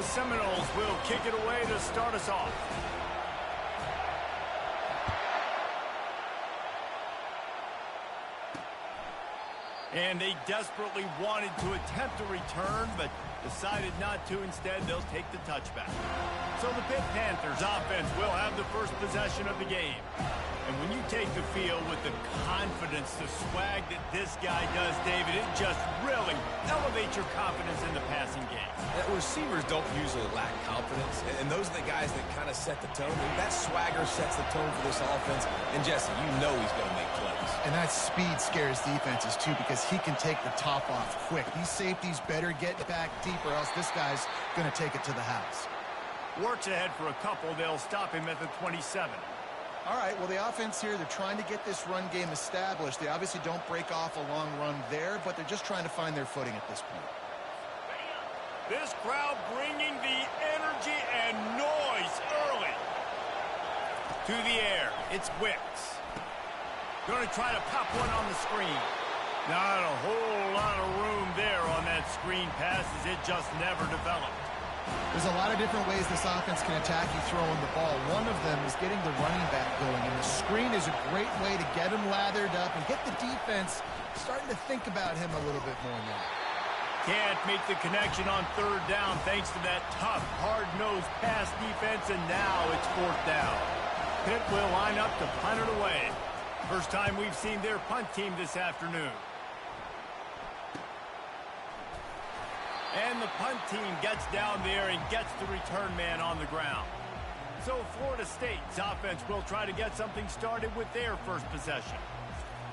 The Seminoles will kick it away to start us off. And they desperately wanted to attempt a return, but decided not to. Instead, they'll take the touchback. So the Pitt Panthers offense will have the first possession of the game. And when you take the field with the confidence, the swag that this guy does, David, it just really elevates your confidence in the passing game. Receivers don't usually lack confidence, and those are the guys that kind of set the tone. And that swagger sets the tone for this offense. And, Jesse, you know he's going to make plays. And that speed scares defenses, too, because he can take the top off quick. These safeties better get back deep, or else this guy's going to take it to the house. Works ahead for a couple. They'll stop him at the 27. All right, well, the offense here, they're trying to get this run game established. They obviously don't break off a long run there, but they're just trying to find their footing at this point. This crowd bringing the energy and noise early. To the air, it's Wicks. Going to try to pop one on the screen. Not a whole lot of room there on that screen pass as it just never developed. There's a lot of different ways this offense can attack you throwing the ball. One of them is getting the running back going, and the screen is a great way to get him lathered up and get the defense starting to think about him a little bit more now. Can't make the connection on third down thanks to that tough, hard-nosed pass defense, and now it's fourth down. Pitt will line up to punt it away. First time we've seen their punt team this afternoon. And the punt team gets down there and gets the return man on the ground. So Florida State's offense will try to get something started with their first possession.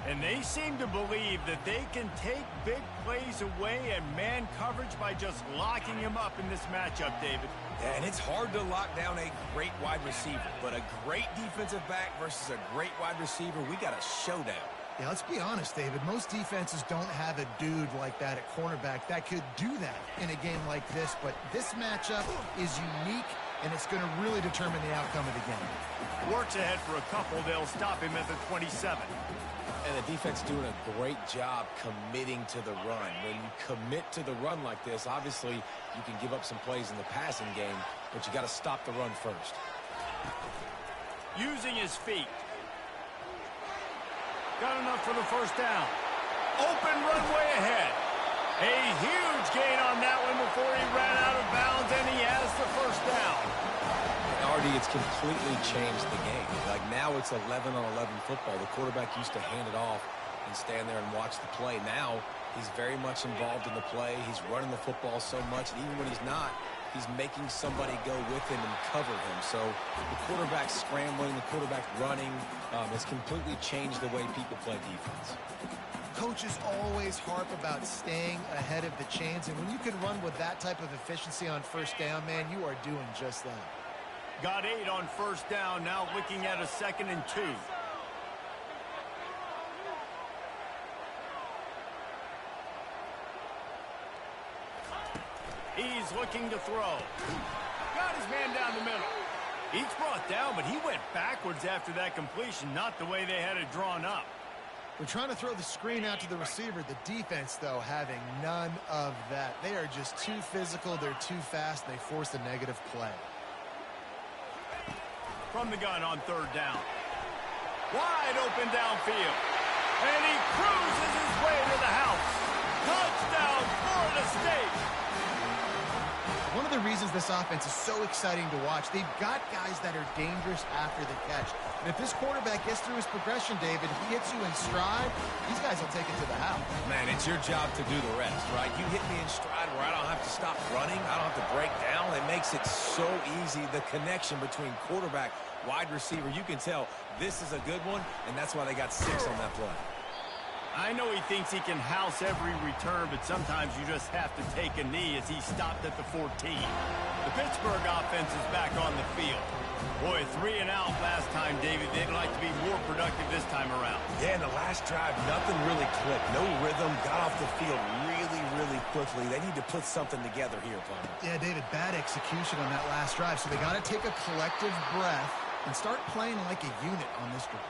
And they seem to believe that they can take big plays away and man coverage by just locking him up in this matchup, David. Yeah, and it's hard to lock down a great wide receiver, but a great defensive back versus a great wide receiver, we got a showdown. Yeah, let's be honest, David. Most defenses don't have a dude like that at cornerback that could do that in a game like this, but this matchup is unique, and it's going to really determine the outcome of the game. Works ahead for a couple. They'll stop him at the 27. And the defense doing a great job committing to the run. When you commit to the run like this, obviously you can give up some plays in the passing game, but you got to stop the run first. Using his feet. Got enough for the first down. Open runway ahead. A huge gain on that one before he ran out of bounds, and he has the first down. Already, it's completely changed the game. Like now it's 11-on-11 football. The quarterback used to hand it off and stand there and watch the play. Now he's very much involved in the play. He's running the football so much, and even when he's not, he's making somebody go with him and cover him. So the quarterback scrambling, the quarterback running has completely changed the way people play defense. Coaches always harp about staying ahead of the chains, and when you can run with that type of efficiency on first down, man, you are doing just that. Got 8 on first down, now looking at a 2nd and 2. He's looking to throw. Got his man down the middle. He's brought down, but he went backwards after that completion, not the way they had it drawn up. We're trying to throw the screen out to the receiver. The defense, though, having none of that. They are just too physical, they're too fast, and they force a negative play. From the gun on third down. Wide open downfield. And he cruises his way to the house. Touchdown, Florida State. One of the reasons this offense is so exciting to watch, they've got guys that are dangerous after the catch. And if this quarterback gets through his progression, David, he hits you in stride, these guys will take it to the house. Man, it's your job to do the rest, right? You hit me in stride where I don't have to stop running. I don't have to break down. It makes it so easy, the connection between quarterback, wide receiver. You can tell this is a good one, and that's why they got 6 on that play. I know he thinks he can house every return, but sometimes you just have to take a knee as he stopped at the 14. The Pittsburgh offense is back on the field. Boy, 3 and out last time, David. They'd like to be more productive this time around. Yeah, in the last drive, nothing really clicked. No rhythm, got off the field really quickly. They need to put something together here, Palmer. Yeah, David, bad execution on that last drive, so they got to take a collective breath and start playing like a unit on this drive.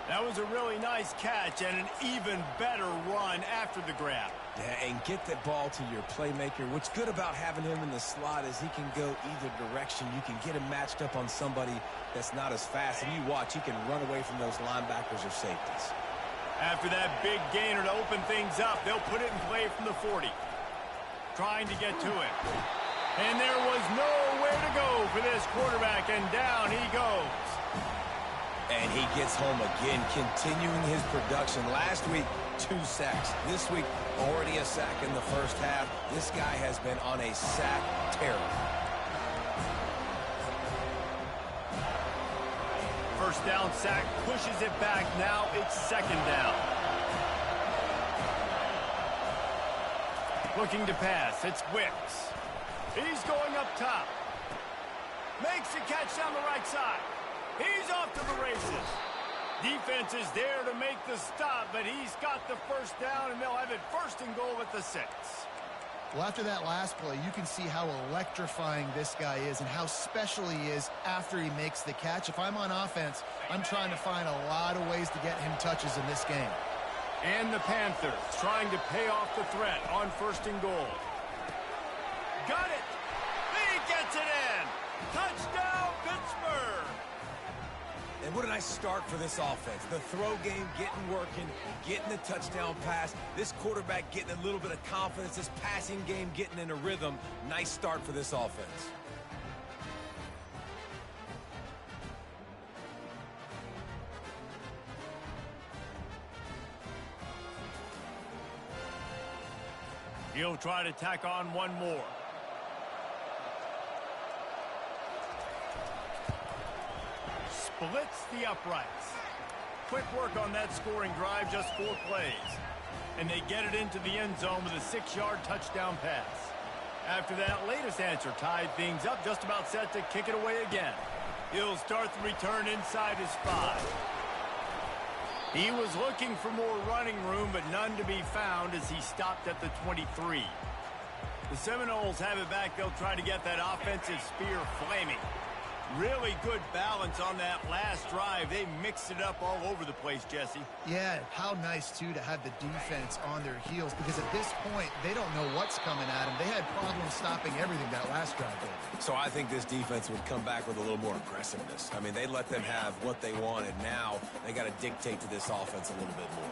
That was a really nice catch and an even better run after the grab. Yeah, and get that ball to your playmaker. What's good about having him in the slot is he can go either direction. You can get him matched up on somebody that's not as fast, and you watch, he can run away from those linebackers or safeties. After that big gainer to open things up, they'll put it in play from the 40. Trying to get to it. And there was nowhere to go for this quarterback, and down he goes. And he gets home again, continuing his production. Last week, 2 sacks. This week, already a sack in the first half. This guy has been on a sack tear. First down sack pushes it back. Now it's second down. Looking to pass. It's Wicks. He's going up top. Makes a catch down the right side. He's off to the races. Defense is there to make the stop, but he's got the first down, and they'll have it first and goal at the 6. Well, after that last play, you can see how electrifying this guy is and how special he is after he makes the catch. If I'm on offense, I'm trying to find a lot of ways to get him touches in this game. And the Panthers trying to pay off the threat on first and goal. Got it. He gets it in. Touchdown, Pittsburgh. And what a nice start for this offense. The throw game getting working, getting the touchdown pass. This quarterback getting a little bit of confidence. This passing game getting in a rhythm. Nice start for this offense. He'll try to tack on one more. Splits the uprights. Quick work on that scoring drive, just 4 plays. And they get it into the end zone with a 6-yard touchdown pass. After that latest answer tied things up, just about set to kick it away again. He'll start the return inside his 5. He was looking for more running room, but none to be found as he stopped at the 23. The Seminoles have it back. They'll try to get that offensive spear flaming. Really good balance on that last drive. They mixed it up all over the place, Jesse. Yeah, how nice, too, to have the defense on their heels, because at this point, they don't know what's coming at them. They had problems stopping everything that last drive did. So I think this defense would come back with a little more aggressiveness. I mean, they let them have what they wanted. Now they got to dictate to this offense a little bit more.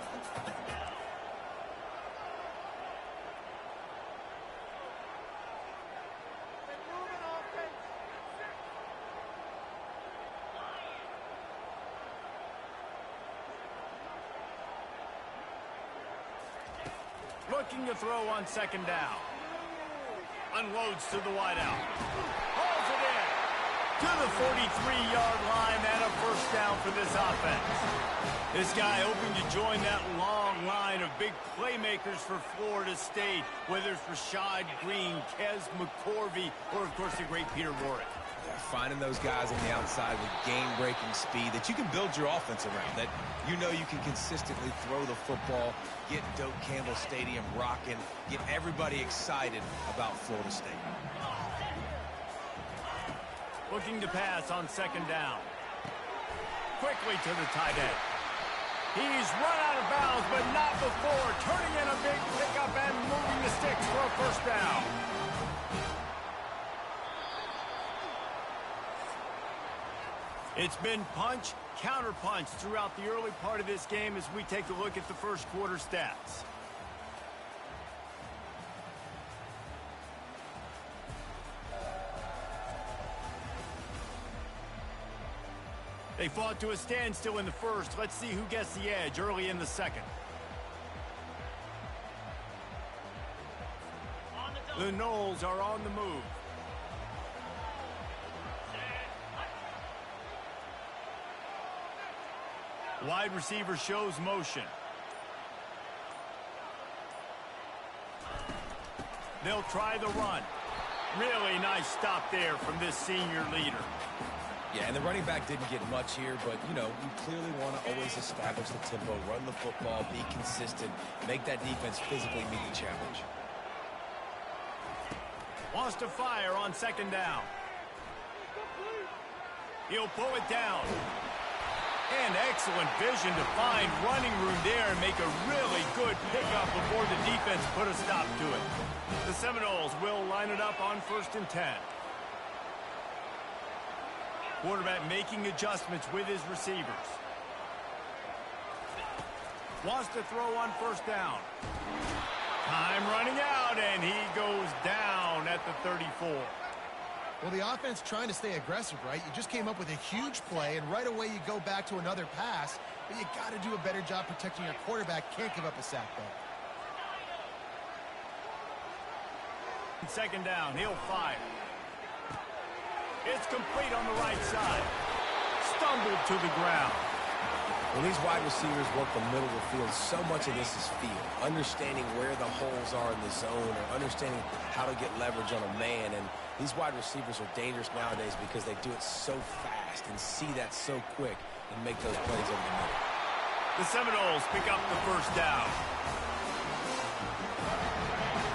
Looking to throw on second down. Unloads to the wideout. Hauls it in to the 43-yard line, and a first down for this offense. This guy hoping to join that long line of big playmakers for Florida State, whether it's Rashad Green, Kez McCorvey, or, of course, the great Peter Warrick. Yeah, finding those guys on the outside with game-breaking speed that you can build your offense around, that you know you can consistently throw the football, get Doak Campbell Stadium rocking, get everybody excited about Florida State. Looking to pass on second down. Quickly to the tight end. He's run out of bounds, but not before turning in a big pickup and moving the sticks for a first down. It's been punch, counter-punch throughout the early part of this game as we take a look at the first quarter stats. They fought to a standstill in the first. Let's see who gets the edge early in the second. The Noles are on the move. Wide receiver shows motion. They'll try the run. Really nice stop there from this senior leader. Yeah, and the running back didn't get much here, but, you know, you clearly want to always establish the tempo, run the football, be consistent, make that defense physically meet the challenge. Wants to fire on second down. He'll pull it down. And excellent vision to find running room there and make a really good pickup before the defense put a stop to it. The Seminoles will line it up on 1st and 10. Quarterback making adjustments with his receivers. Wants to throw on 1st down. Time running out, and he goes down at the 34. Well, the offense trying to stay aggressive, right? You just came up with a huge play, and right away you go back to another pass, but you got to do a better job protecting your quarterback. Can't give up a sack, though. 2nd down, he'll fire. It's complete on the right side. Stumbled to the ground. When these wide receivers work the middle of the field, so much of this is feel. Understanding where the holes are in the zone or understanding how to get leverage on a man. And these wide receivers are dangerous nowadays because they do it so fast and see that so quick and make those plays over the middle. The Seminoles pick up the 1st down.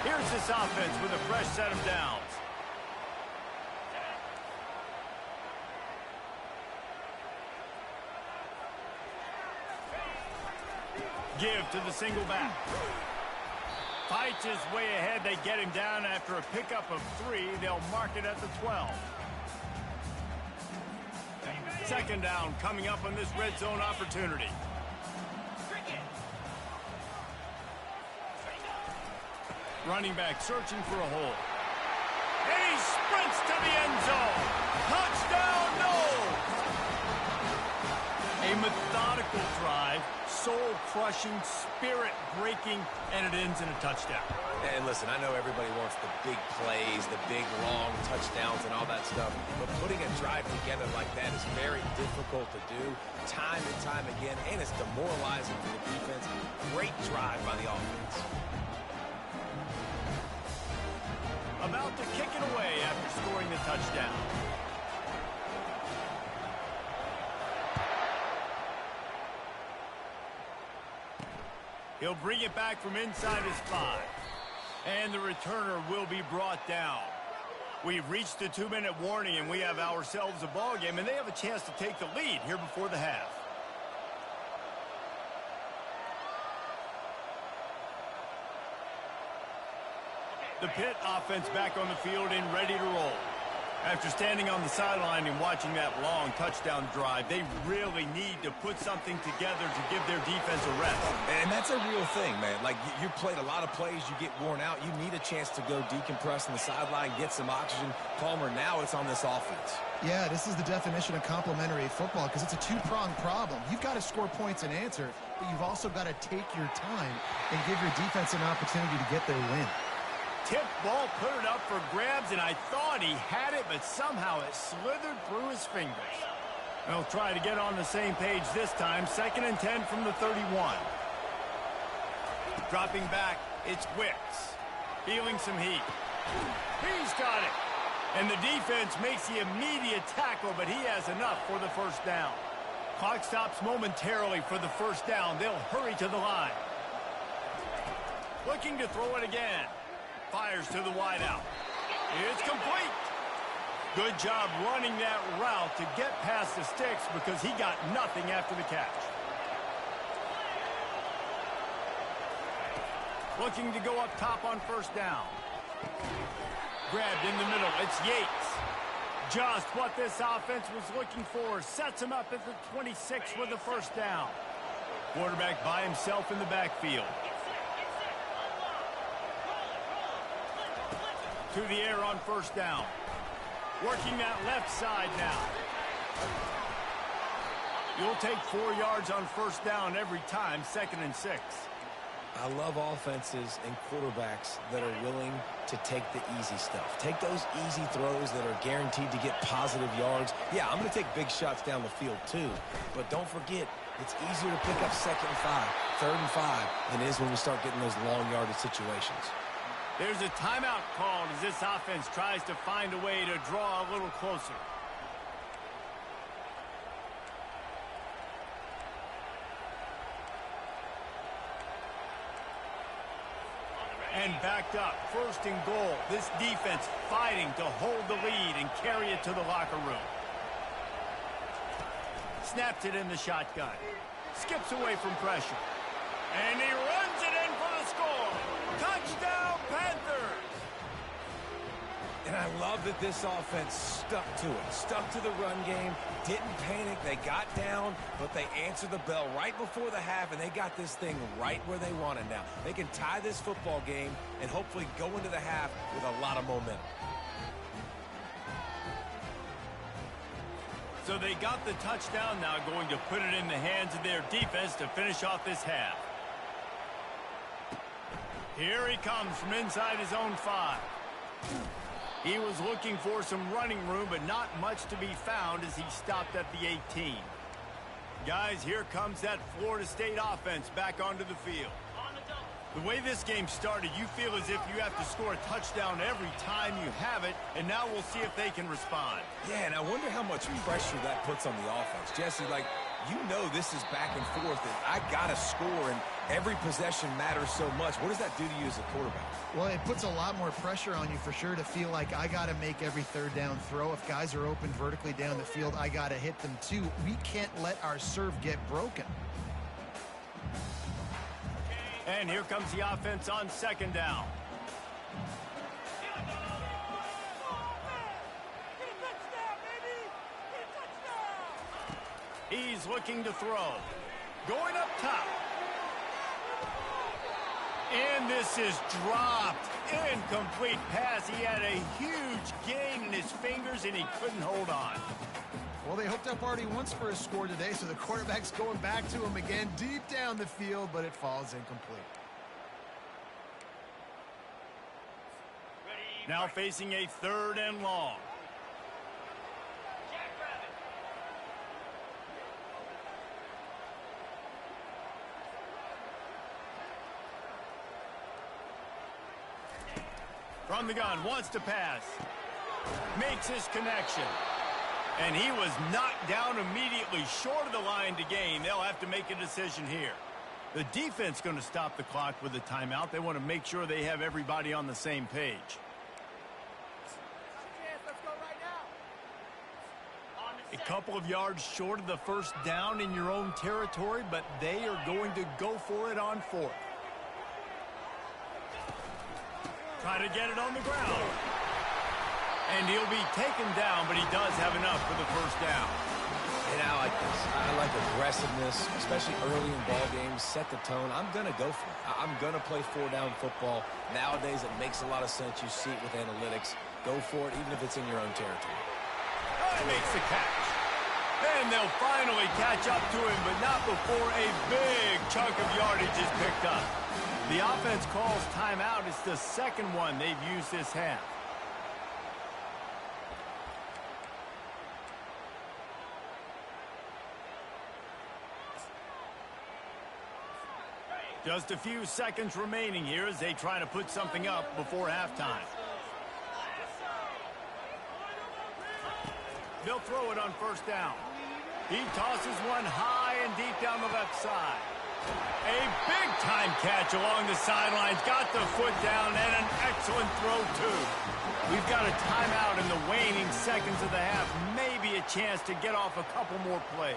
Here's this offense with a fresh set of downs. Give to the single back. Fights his way ahead. They get him down after a pickup of 3. They'll mark it at the 12. 2nd down coming up on this red zone opportunity. Running back searching for a hole. And he sprints to the end zone. Touchdown, no! A methodical drive, soul-crushing, spirit-breaking, and it ends in a touchdown. And listen, I know everybody wants the big plays, the big, long touchdowns and all that stuff, but putting a drive together like that is very difficult to do time and time again, and it's demoralizing for the defense. Great drive by the offense. About to kick it away after scoring the touchdown. He'll bring it back from inside his 5. And the returner will be brought down. We've reached the 2-minute warning, and we have ourselves a ball game, and they have a chance to take the lead here before the half. The Pitt offense back on the field and ready to roll. After standing on the sideline and watching that long touchdown drive, they really need to put something together to give their defense a rest. And that's a real thing, man. Like, you played a lot of plays, you get worn out, you need a chance to go decompress on the sideline, get some oxygen. Palmer, now it's on this offense. Yeah, this is the definition of complementary football because it's a two-pronged problem. You've got to score points and answer, but you've also got to take your time and give your defense an opportunity to get their win. Tip ball, put it up for grabs, and I thought he had it, but somehow it slithered through his fingers. They'll try to get on the same page this time. 2nd and 10 from the 31. Dropping back, it's Wicks. Feeling some heat. He's got it. And the defense makes the immediate tackle, but he has enough for the 1st down. Clock stops momentarily for the 1st down. They'll hurry to the line. Looking to throw it again. Fires to the wideout. It's complete. Good job running that route to get past the sticks because he got nothing after the catch. Looking to go up top on 1st down. Grabbed in the middle. It's Yates. Just what this offense was looking for. Sets him up at the 26 with the 1st down. Quarterback by himself in the backfield. To the air on 1st down. Working that left side now. You'll take 4 yards on 1st down every time, 2nd and 6. I love offenses and quarterbacks that are willing to take the easy stuff. Take those easy throws that are guaranteed to get positive yards. Yeah, I'm going to take big shots down the field too. But don't forget, it's easier to pick up 2nd and 5, 3rd and 5 than it is when we start getting those long yardage situations. There's a timeout called as this offense tries to find a way to draw a little closer. And backed up, 1st and goal. This defense fighting to hold the lead and carry it to the locker room. Snaps it in the shotgun. Skips away from pressure. And he runs it in for the score. Touchdown, Panthers! And I love that this offense stuck to it. Stuck to the run game. Didn't panic. They got down, but they answered the bell right before the half, and they got this thing right where they want it now. They can tie this football game and hopefully go into the half with a lot of momentum. So they got the touchdown, now going to put it in the hands of their defense to finish off this half. Here he comes from inside his own 5. He was looking for some running room, but not much to be found as he stopped at the 18. Guys, here comes that Florida State offense back onto the field. The way this game started, you feel as if you have to score a touchdown every time you have it, and now we'll see if they can respond. Yeah, and I wonder how much pressure that puts on the offense. Jesse, like, you know this is back and forth, and I got to score, and every possession matters so much. What does that do to you as a quarterback? Well, it puts a lot more pressure on you for sure to feel like I got to make every third down throw. If guys are open vertically down the field, I got to hit them too. We can't let our serve get broken. And here comes the offense on second down. He's looking to throw. Going up top. And this is dropped. Incomplete pass. He had a huge gain in his fingers, and he couldn't hold on. Well, they hooked up already once for a score today, so the quarterback's going back to him again deep down the field, but it falls incomplete. Now facing a 3rd and long. From the gun, wants to pass. Makes his connection. And he was knocked down immediately short of the line to gain. They'll have to make a decision here. The defense going to stop the clock with a timeout. They want to make sure they have everybody on the same page. A couple of yards short of the first down in your own territory, but they are going to go for it on 4th. Try to get it on the ground. And he'll be taken down, but he does have enough for the first down. And I like this. I like aggressiveness, especially early in ball games. Set the tone. I'm going to go for it. I'm going to play 4-down football. Nowadays, it makes a lot of sense. You see it with analytics. Go for it, even if it's in your own territory. He makes the catch. And they'll finally catch up to him, but not before a big chunk of yardage is picked up. The offense calls timeout. It's the second one they've used this half. Just a few seconds remaining here as they try to put something up before halftime. They'll throw it on first down. He tosses one high and deep down the left side. A big-time catch along the sidelines. Got the foot down and an excellent throw, too. We've got a timeout in the waning seconds of the half. Maybe a chance to get off a couple more plays.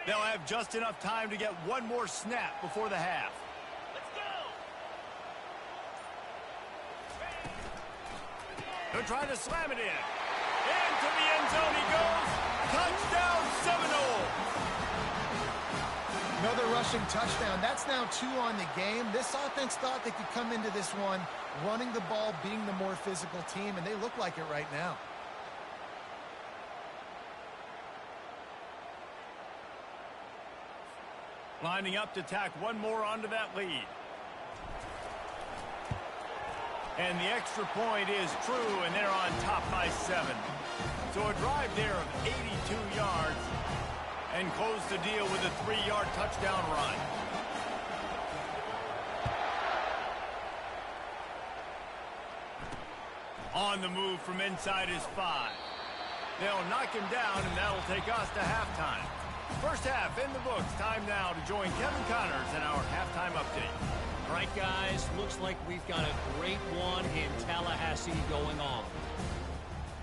They'll have just enough time to get one more snap before the half. Let's go! They're trying to slam it in. Into the end zone he goes. Touchdown, Seminole! Another rushing touchdown. That's now 2 on the game. This offense thought they could come into this one running the ball, being the more physical team, and they look like it right now. Lining up to tack one more onto that lead. And the extra point is true, and they're on top by 7. So a drive there of 82 yards and close the deal with a 3-yard touchdown run. On the move from inside his 5. They'll knock him down, and that'll take us to halftime. First half in the books. Time now to join Kevin Connors in our halftime update. All right, guys, looks like we've got a great one in Tallahassee going on.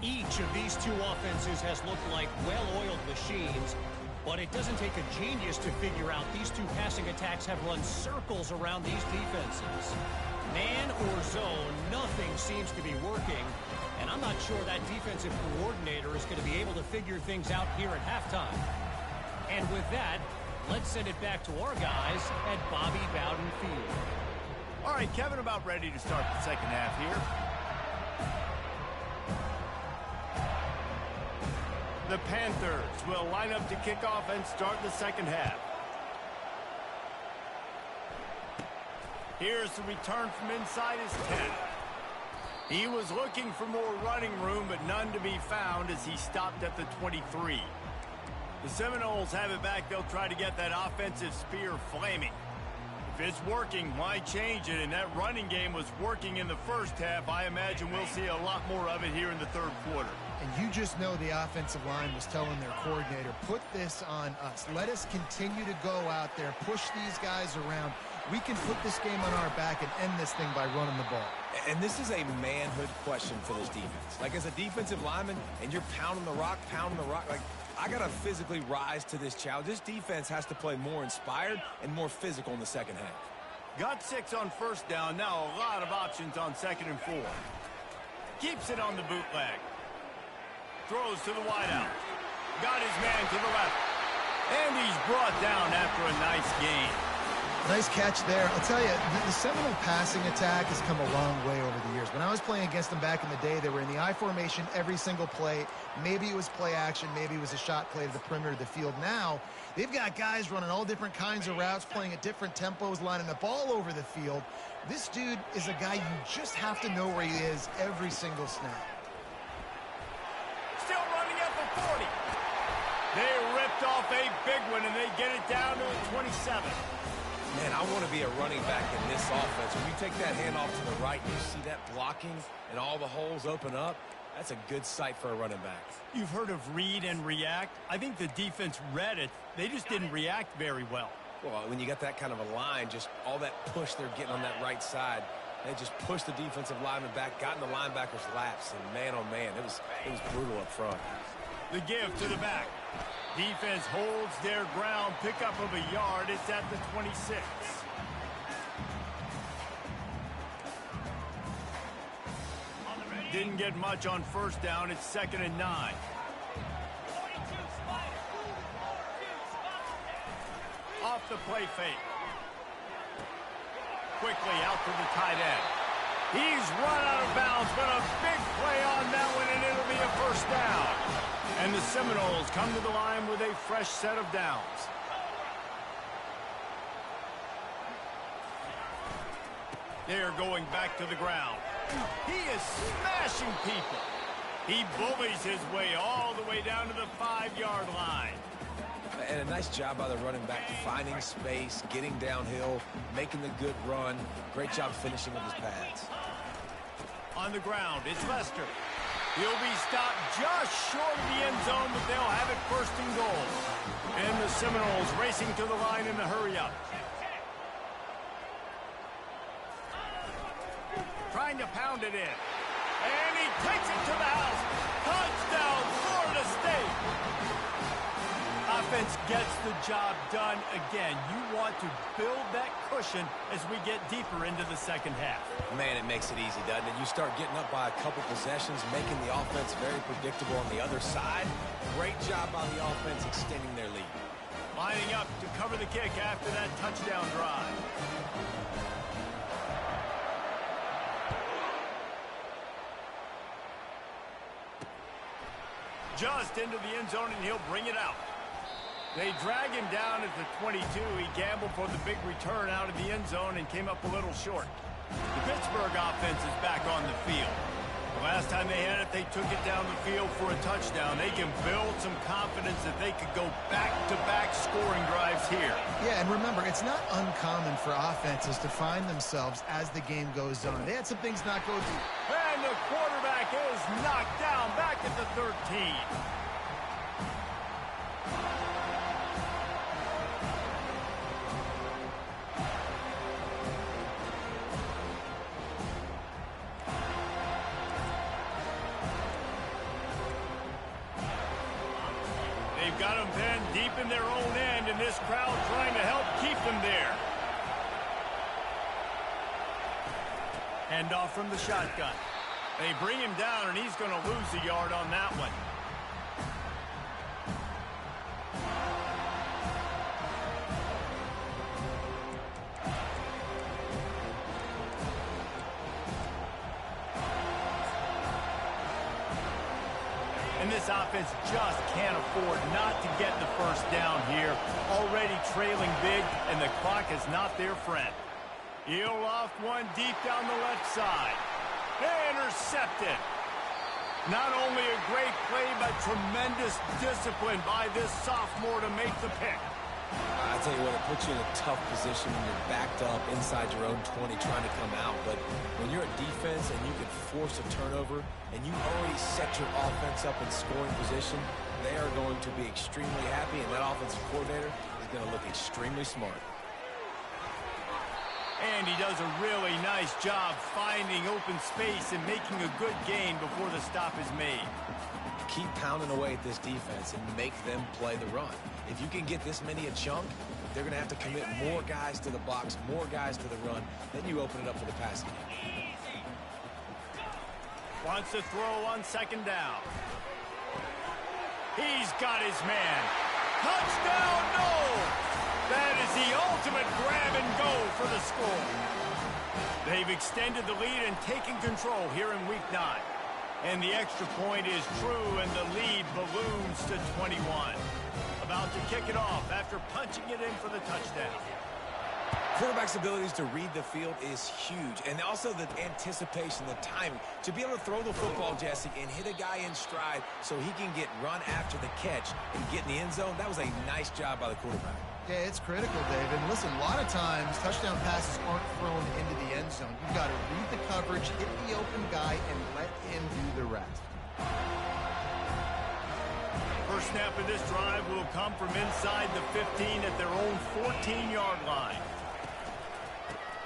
Each of these two offenses has looked like well-oiled machines, but it doesn't take a genius to figure out these two passing attacks have run circles around these defenses. Man or zone, nothing seems to be working, and I'm not sure that defensive coordinator is going to be able to figure things out here at halftime. And with that, let's send it back to our guys at Bobby Bowden Field. All right, Kevin, about ready to start the second half here. The Panthers will line up to kick off and start the second half. Here's the return from inside his 10. He was looking for more running room, but none to be found as he stopped at the 23. The Seminoles have it back. They'll try to get that offensive spear flaming. If it's working, why change it? And that running game was working in the first half. I imagine we'll see a lot more of it here in the third quarter. And you just know the offensive line was telling their coordinator, put this on us. Let us continue to go out there, push these guys around. We can put this game on our back and end this thing by running the ball. And this is a manhood question for this defense. Like, as a defensive lineman, and you're pounding the rock, like, I got to physically rise to this challenge. This defense has to play more inspired and more physical in the second half. Got 6 on first down. Now a lot of options on second and 4. Keeps it on the bootleg. Throws to the wideout. Got his man to the left. And he's brought down after a nice gain. Nice catch there. I'll tell you, the Seminole passing attack has come a long way over the years. When I was playing against them back in the day, they were in the I formation every single play. Maybe it was play action. Maybe it was a shot play to the perimeter of the field. Now, they've got guys running all different kinds of routes, playing at different tempos, lining up all over the field. This dude is a guy you just have to know where he is every single snap. Still running at the 40. They ripped off a big one, and they get it down to the 27. Man, I want to be a running back in this offense. When you take that handoff to the right, you see that blocking and all the holes open up. That's a good sight for a running back. You've heard of read and react. I think the defense read it. They just didn't react very well. Well, when you got that kind of a line, just all that push they're getting on that right side, they just pushed the defensive lineman back, got in the linebacker's laps, and man, oh man, it was brutal up front. The give to the back. Defense holds their ground. Pickup of a yard. It's at the 26. Didn't get much on first down. It's 2nd and 9. Off the play fake. Quickly out to the tight end. He's run out of bounds, but a big play on that one, and it'll be a first down. And the Seminoles come to the line with a fresh set of downs. They're going back to the ground. He is smashing people. He bullies his way all the way down to the 5-yard line. And a nice job by the running back, finding space, getting downhill, making the good run. Great job finishing with his pads. On the ground, it's Lester. He'll be stopped just short of the end zone, but they'll have it 1st and goal. And the Seminoles racing to the line in the hurry-up. Trying to pound it in. And he takes it to the house. Touchdown, Florida State. Offense gets the job done again. You want to build that cushion as we get deeper into the second half. Man, it makes it easy, doesn't it? You start getting up by a couple possessions, making the offense very predictable on the other side. Great job by the offense extending their lead. Lining up to cover the kick after that touchdown drive. Just into the end zone, and he'll bring it out. They drag him down at the 22. He gambled for the big return out of the end zone and came up a little short. The Pittsburgh offense is back on the field. The last time they had it, they took it down the field for a touchdown. They can build some confidence that they could go back-to-back scoring drives here. Yeah, and remember, it's not uncommon for offenses to find themselves as the game goes on. They had some things not go through. And the quarterback is knocked down back at the 13. They've got them pinned deep in their own end, and this crowd trying to help keep them there. Handoff from the shotgun. They bring him down, and he's going to lose a yard on that one. And this offense just can't afford not to get the first down here. Already trailing big, and the clock is not their friend. He'll off one deep down the left side. Intercepted. Not only a great play, but tremendous discipline by this sophomore to make the pick. I tell you what, it puts you in a tough position when you're backed up inside your own 20 trying to come out. But when you're a defense and you can force a turnover and you already set your offense up in scoring position, they are going to be extremely happy, and that offensive coordinator is going to look extremely smart. And he does a really nice job finding open space and making a good gain before the stop is made. Keep pounding away at this defense and make them play the run. If you can get this many a chunk, they're going to have to commit more guys to the box, more guys to the run. Then you open it up for the passing game. Wants to throw on second down. He's got his man. Touchdown, no! That is the ultimate grab and go for the score. They've extended the lead and taken control here in week 9. And the extra point is true, and the lead balloons to 21. About to kick it off after punching it in for the touchdown. Quarterback's abilities to read the field is huge, and also the anticipation, the timing. To be able to throw the football, Jesse, and hit a guy in stride so he can get run after the catch and get in the end zone, that was a nice job by the quarterback. Yeah, it's critical, Dave. And listen, a lot of times touchdown passes aren't thrown into the end zone. You've got to read the coverage, hit the open guy, and let him do the rest. First snap of this drive will come from inside the 15 at their own 14-yard line.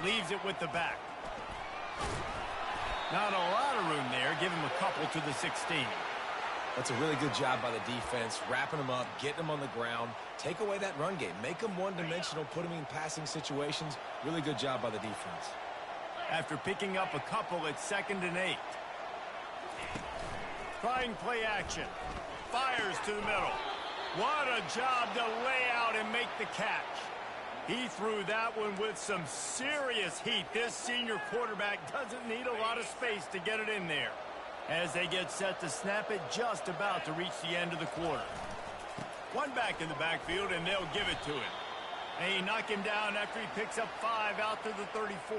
Leaves it with the back. Not a lot of room there. Give him a couple to the 16. That's a really good job by the defense, wrapping them up, getting them on the ground. Take away that run game. Make them one-dimensional, put them in passing situations. Really good job by the defense. After picking up a couple, it's 2nd and 8. Trying play action. Fires to the middle. What a job to lay out and make the catch. He threw that one with some serious heat. This senior quarterback doesn't need a lot of space to get it in there. As they get set to snap it, just about to reach the end of the quarter. One back in the backfield, and they'll give it to him. They knock him down after he picks up 5 out to the 34.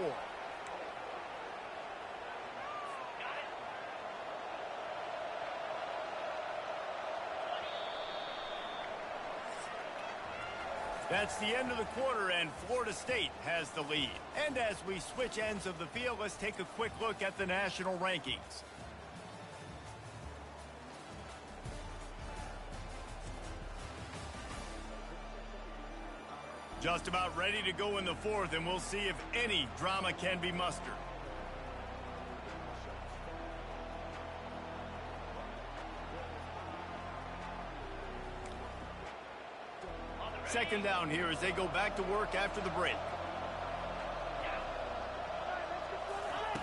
That's the end of the quarter, and Florida State has the lead. And as we switch ends of the field, let's take a quick look at the national rankings. Just about ready to go in the 4th, and we'll see if any drama can be mustered. Second down here as they go back to work after the break.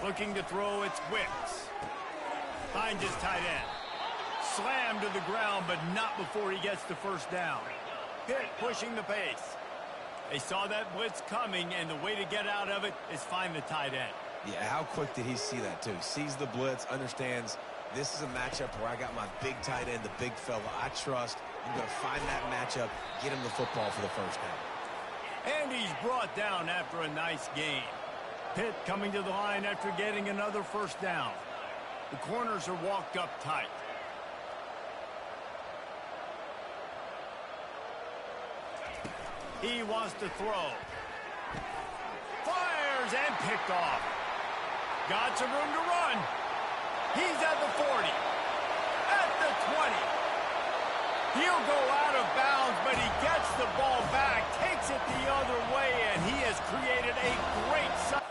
Looking to throw, it's Wicks. Finds his tight end. Slammed to the ground, but not before he gets the first down. Pitt pushing the pace. They saw that blitz coming, and the way to get out of it is find the tight end. Yeah, how quick did he see that, too? Sees the blitz, understands this is a matchup where I got my big tight end, the big fella I trust. I'm going to find that matchup, get him the football for the first down. And he's brought down after a nice gain. Pitt coming to the line after getting another first down. The corners are walked up tight. He wants to throw. Fires and picked off. Got some room to run. He's at the 40. At the 20. He'll go out of bounds, but he gets the ball back, takes it the other way, and he has created a great sight.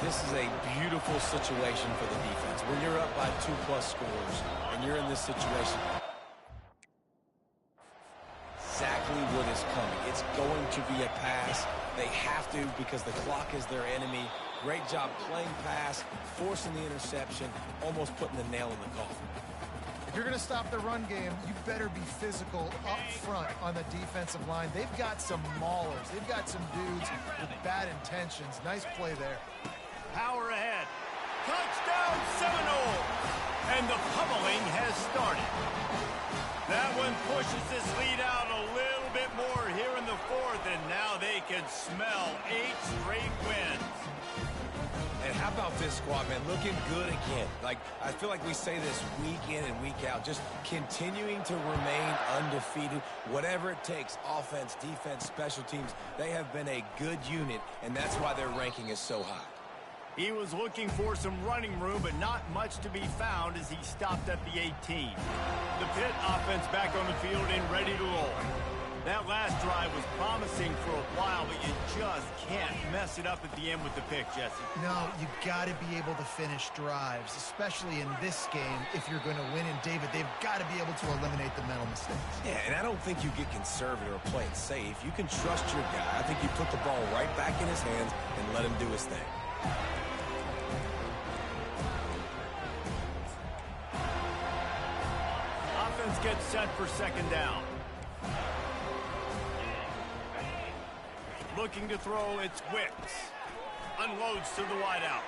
This is a beautiful situation for the defense. When you're up by 2+ scores and you're in this situation, exactly what is coming. It's going to be a pass. They have to because the clock is their enemy. Great job playing pass, forcing the interception, almost putting the nail in the coffin. If you're going to stop the run game, you better be physical up front on the defensive line. They've got some maulers. They've got some dudes with bad intentions. Nice play there. Power ahead. Touchdown Seminole! And the pummeling has started. That one pushes this lead out a little bit more here in the fourth, and now they can smell 8 straight wins. And how about this squad, man? Looking good again. Like, I feel like we say this week in and week out, just continuing to remain undefeated, whatever it takes, offense, defense, special teams. They have been a good unit, and that's why their ranking is so high. He was looking for some running room, but not much to be found as he stopped at the 18. The Pitt offense back on the field and ready to roll. That last drive was promising for a while, but you just can't mess it up at the end with the pick, Jesse. No, you got to be able to finish drives, especially in this game if you're going to win. And, David, they've got to be able to eliminate the mental mistakes. Yeah, and I don't think you get conservative or play it safe. You can trust your guy. I think you put the ball right back in his hands and let him do his thing. Offense gets set for second down. Looking to throw, it's Wicks. Unloads to the wideout.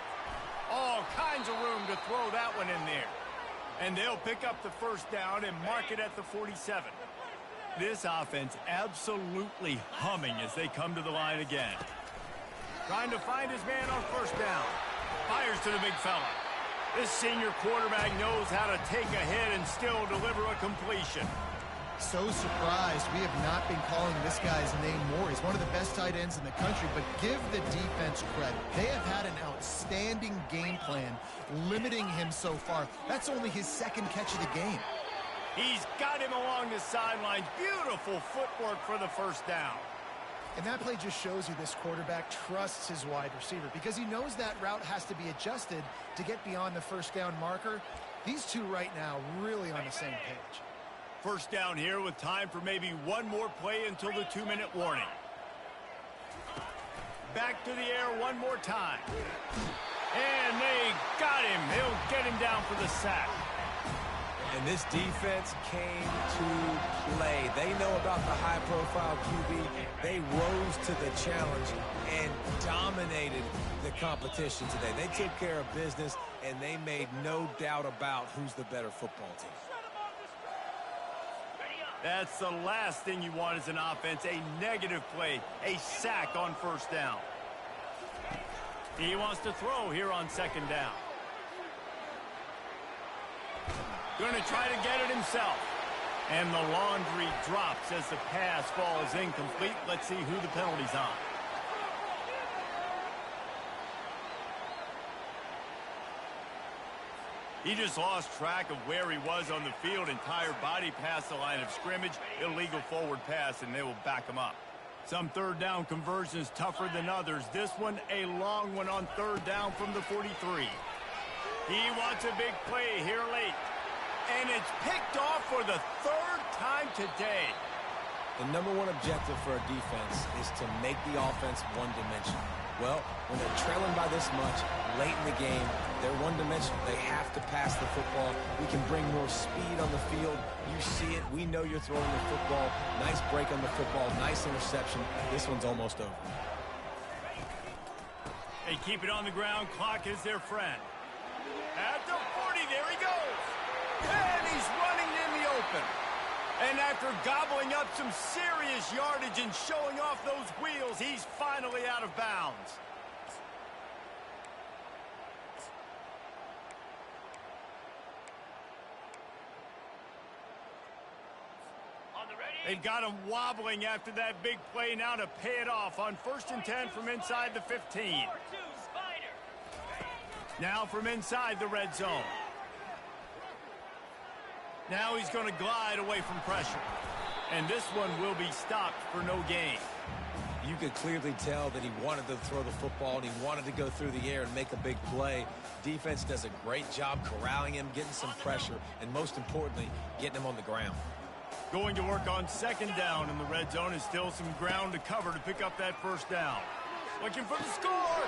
All kinds of room to throw that one in there. And they'll pick up the first down and mark it at the 47. This offense absolutely humming as they come to the line again. Trying to find his man on first down. Fires to the big fella. This senior quarterback knows how to take a hit and still deliver a completion. So surprised we have not been calling this guy's name more. He's one of the best tight ends in the country, but give the defense credit. They have had an outstanding game plan limiting him so far. That's only his second catch of the game. He's got him along the sidelines. Beautiful footwork for the first down. And that play just shows you this quarterback trusts his wide receiver because he knows that route has to be adjusted to get beyond the first down marker. These two right now really on the same page. First down here with time for maybe one more play until the 2-minute warning. Back to the air one more time. And they got him. They'll get him down for the sack. And this defense came to play. They know about the high-profile QB. They rose to the challenge and dominated the competition today. They took care of business, and they made no doubt about who's the better football team. That's the last thing you want as an offense, a negative play, a sack on first down. He wants to throw here on second down. Going to try to get it himself. And the laundry drops as the pass falls incomplete. Let's see who the penalty's on. He just lost track of where he was on the field. Entire body past the line of scrimmage. Illegal forward pass, and they will back him up. Some third down conversions tougher than others. This one, a long one on third down from the 43. He wants a big play here late. And it's picked off for the third time today. The number one objective for a defense is to make the offense one-dimensional. Well, when they're trailing by this much, late in the game, they're one-dimensional. They have to pass the football. We can bring more speed on the field. You see it. We know you're throwing the football. Nice break on the football. Nice interception. This one's almost over. They keep it on the ground. Clock is their friend. At the 40, there he goes. And he's running in the open. And after gobbling up some serious yardage and showing off those wheels, he's finally out of bounds. They've got him wobbling after that big play now to pay it off on 1st and 10 from inside the 15. Now from inside the red zone. Now he's going to glide away from pressure. And this one will be stopped for no gain. You could clearly tell that he wanted to throw the football and he wanted to go through the air and make a big play. Defense does a great job corralling him, getting some pressure, and most importantly, getting him on the ground. Going to work on 2nd down in the red zone is still some ground to cover to pick up that 1st down. Looking for the score.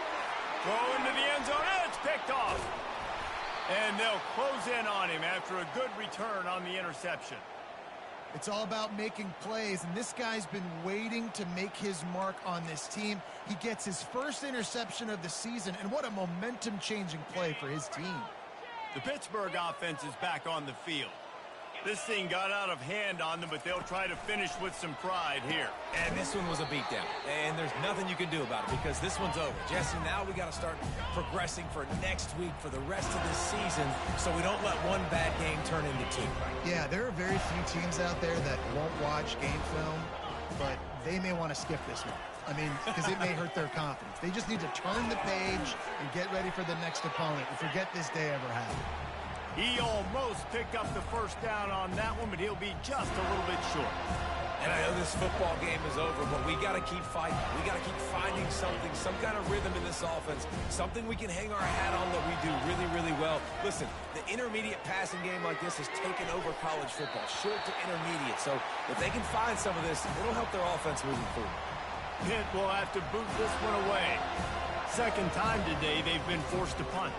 Throw into the end zone. It's picked off. And they'll close in on him after a good return on the interception. It's all about making plays, and this guy's been waiting to make his mark on this team. He gets his 1st interception of the season, and what a momentum-changing play for his team. The Pittsburgh offense is back on the field. This thing got out of hand on them, but they'll try to finish with some pride here. And this one was a beatdown, and there's nothing you can do about it because this one's over. Jesse, now we got to start progressing for next week for the rest of this season so we don't let one bad game turn into 2. Yeah, there are very few teams out there that won't watch game film, but they may want to skip this one. I mean, because it may hurt their confidence. They just need to turn the page and get ready for the next opponent and forget this day ever happened. He almost picked up the 1st down on that one, but he'll be just a little bit short. And I know this football game is over, but we got to keep fighting. We got to keep finding something, some kind of rhythm in this offense, something we can hang our hat on that we do really, really well. Listen, the intermediate passing game like this has taken over college football, short to intermediate. So if they can find some of this, it'll help their offense moving forward. Pitt will have to boot this one away. 2nd time today they've been forced to punt.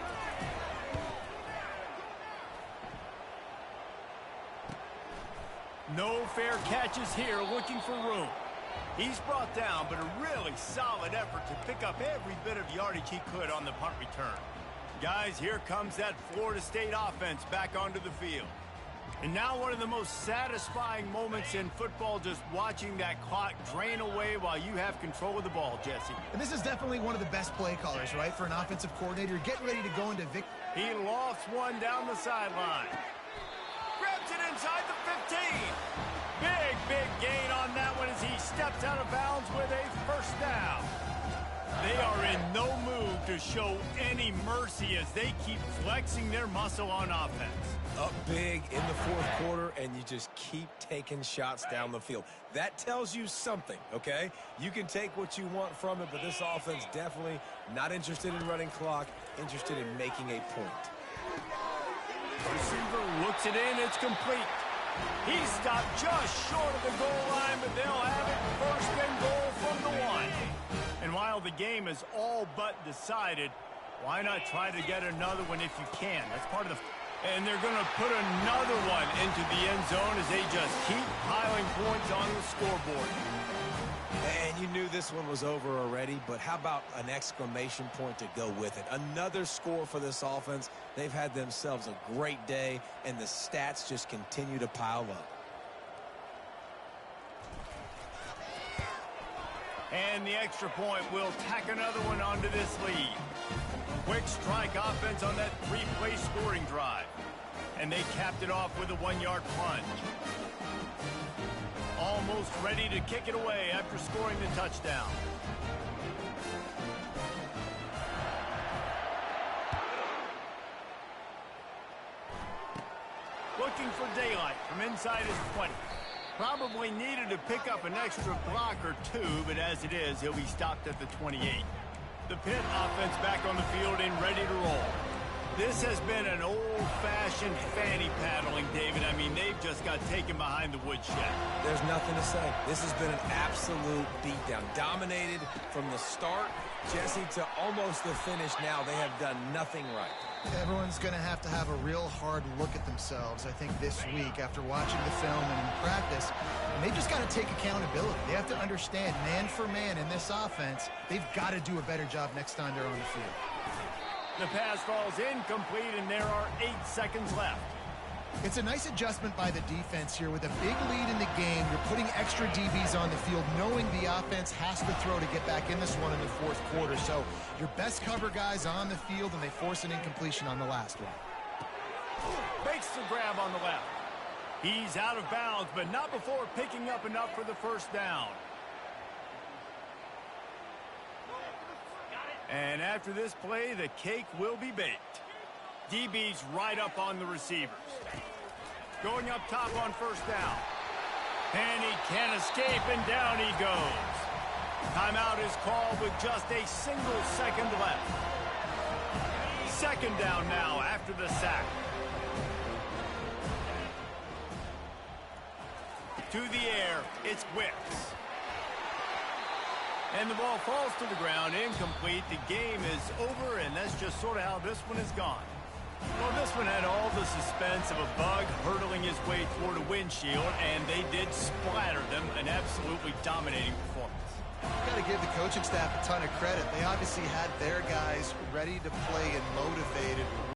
No fair catches here, looking for room. He's brought down, but a really solid effort to pick up every bit of yardage he could on the punt return. Guys, here comes that Florida State offense back onto the field. And now one of the most satisfying moments in football, just watching that clock drain away while you have control of the ball, Jesse. And this is definitely one of the best play callers, right, for an offensive coordinator. Getting ready to go into victory. He lofts one down the sideline. Grabs it inside the 15. Big gain on that one as he steps out of bounds with a 1st down. They are in no mood to show any mercy as they keep flexing their muscle on offense. Up big in the 4th quarter, and you just keep taking shots down the field. That tells you something, okay? You can take what you want from it, but this offense definitely not interested in running clock, interested in making a point. Receiver looks it in, it's complete. He stopped just short of the goal line, but they'll have it 1st and goal from the 1. And while the game is all but decided, why not try to get another one if you can? That's part of the... And they're going to put another one into the end zone as they just keep piling points on the scoreboard. And you knew this one was over already, but how about an exclamation point to go with it? Another score for this offense. They've had themselves a great day, and the stats just continue to pile up. And the extra point will tack another one onto this lead. Quick strike offense on that 3-play scoring drive. And they capped it off with a 1-yard plunge. Almost ready to kick it away after scoring the touchdown. Looking for daylight from inside his 20. Probably needed to pick up an extra block or 2, but as it is, he'll be stopped at the 28. The Pitt offense back on the field and ready to roll. This has been an old-fashioned fanny paddling, David. I mean, they've just got taken behind the woodshed. There's nothing to say. This has been an absolute beatdown. Dominated from the start, Jesse, to almost the finish now. They have done nothing right. Everyone's going to have a real hard look at themselves, I think, this week after watching the film and in practice. And they've just got to take accountability. They have to understand, man for man in this offense, they've got to do a better job next time they're on the field. The pass falls incomplete, and there are 8 seconds left. It's a nice adjustment by the defense here. With a big lead in the game, you're putting extra DBs on the field, knowing the offense has to throw to get back in this one in the 4th quarter. So your best cover guys on the field, and they force an incompletion on the last one. Makes the grab on the left. He's out of bounds, but not before picking up enough for the first down. And after this play, the cake will be baked. DB's right up on the receivers. Going up top on first down. And he can't escape, and down he goes. Timeout is called with just a single second left. Second down now after the sack. To the air, it's Wicks. And the ball falls to the ground, incomplete. The game is over, and that's just sort of how this one has gone. Well, this one had all the suspense of a bug hurtling his way toward a windshield, and they did splatter them. An absolutely dominating performance. Got to give the coaching staff a ton of credit. They obviously had their guys ready to play and motivated.